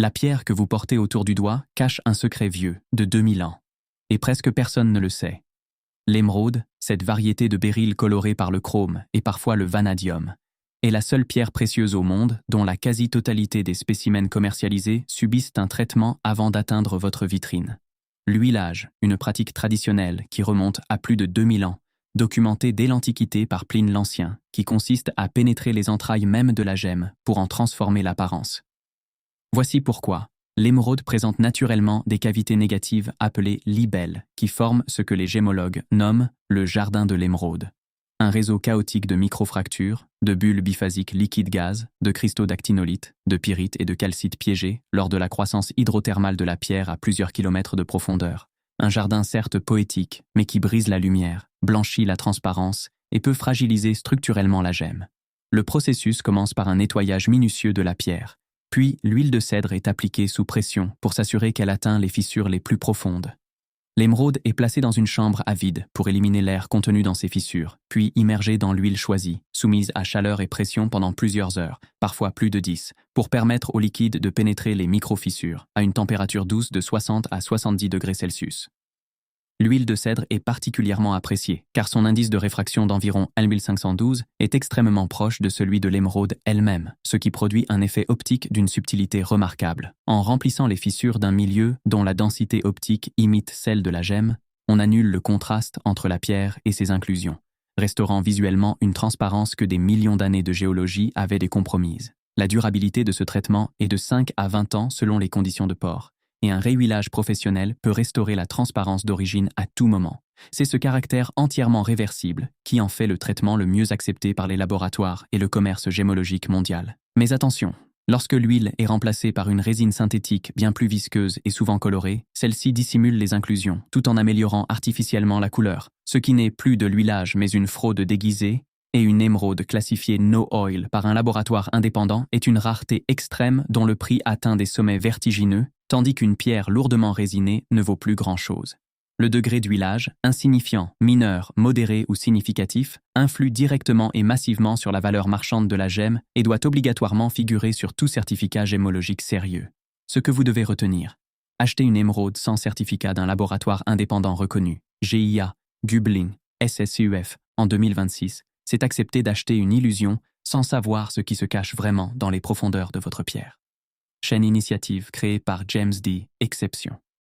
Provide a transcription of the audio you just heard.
La pierre que vous portez autour du doigt cache un secret vieux, de 2000 ans. Et presque personne ne le sait. L'émeraude, cette variété de béryl coloré par le chrome et parfois le vanadium, est la seule pierre précieuse au monde dont la quasi-totalité des spécimens commercialisés subissent un traitement avant d'atteindre votre vitrine. L'huilage, une pratique traditionnelle qui remonte à plus de 2000 ans, documentée dès l'Antiquité par Pline l'Ancien, qui consiste à pénétrer les entrailles même de la gemme pour en transformer l'apparence. Voici pourquoi. L'émeraude présente naturellement des cavités négatives appelées libelles, qui forment ce que les gémologues nomment le jardin de l'émeraude. Un réseau chaotique de microfractures, de bulles biphasiques liquides-gaz, de cristaux d'actinolite, de pyrite et de calcite piégés lors de la croissance hydrothermale de la pierre à plusieurs kilomètres de profondeur. Un jardin certes poétique, mais qui brise la lumière, blanchit la transparence et peut fragiliser structurellement la gemme. Le processus commence par un nettoyage minutieux de la pierre. Puis, l'huile de cèdre est appliquée sous pression pour s'assurer qu'elle atteint les fissures les plus profondes. L'émeraude est placée dans une chambre à vide pour éliminer l'air contenu dans ces fissures, puis immergée dans l'huile choisie, soumise à chaleur et pression pendant plusieurs heures, parfois plus de 10, pour permettre au liquide de pénétrer les micro-fissures à une température douce de 60 à 70 degrés Celsius. L'huile de cèdre est particulièrement appréciée, car son indice de réfraction d'environ 1512 est extrêmement proche de celui de l'émeraude elle-même, ce qui produit un effet optique d'une subtilité remarquable. En remplissant les fissures d'un milieu dont la densité optique imite celle de la gemme, on annule le contraste entre la pierre et ses inclusions, restaurant visuellement une transparence que des millions d'années de géologie avaient décompromise. La durabilité de ce traitement est de 5 à 20 ans selon les conditions de port, et un réhuilage professionnel peut restaurer la transparence d'origine à tout moment. C'est ce caractère entièrement réversible qui en fait le traitement le mieux accepté par les laboratoires et le commerce gémologique mondial. Mais attention, lorsque l'huile est remplacée par une résine synthétique bien plus visqueuse et souvent colorée, celle-ci dissimule les inclusions, tout en améliorant artificiellement la couleur, ce qui n'est plus de l'huilage mais une fraude déguisée, et une émeraude classifiée No Oil par un laboratoire indépendant est une rareté extrême dont le prix atteint des sommets vertigineux, tandis qu'une pierre lourdement résinée ne vaut plus grand-chose. Le degré d'huilage, insignifiant, mineur, modéré ou significatif, influe directement et massivement sur la valeur marchande de la gemme et doit obligatoirement figurer sur tout certificat gémologique sérieux. Ce que vous devez retenir: acheter une émeraude sans certificat d'un laboratoire indépendant reconnu, GIA, Gubling, SSUF, en 2026, c'est accepter d'acheter une illusion sans savoir ce qui se cache vraiment dans les profondeurs de votre pierre. Chaîne initiative créée par James D. Exception.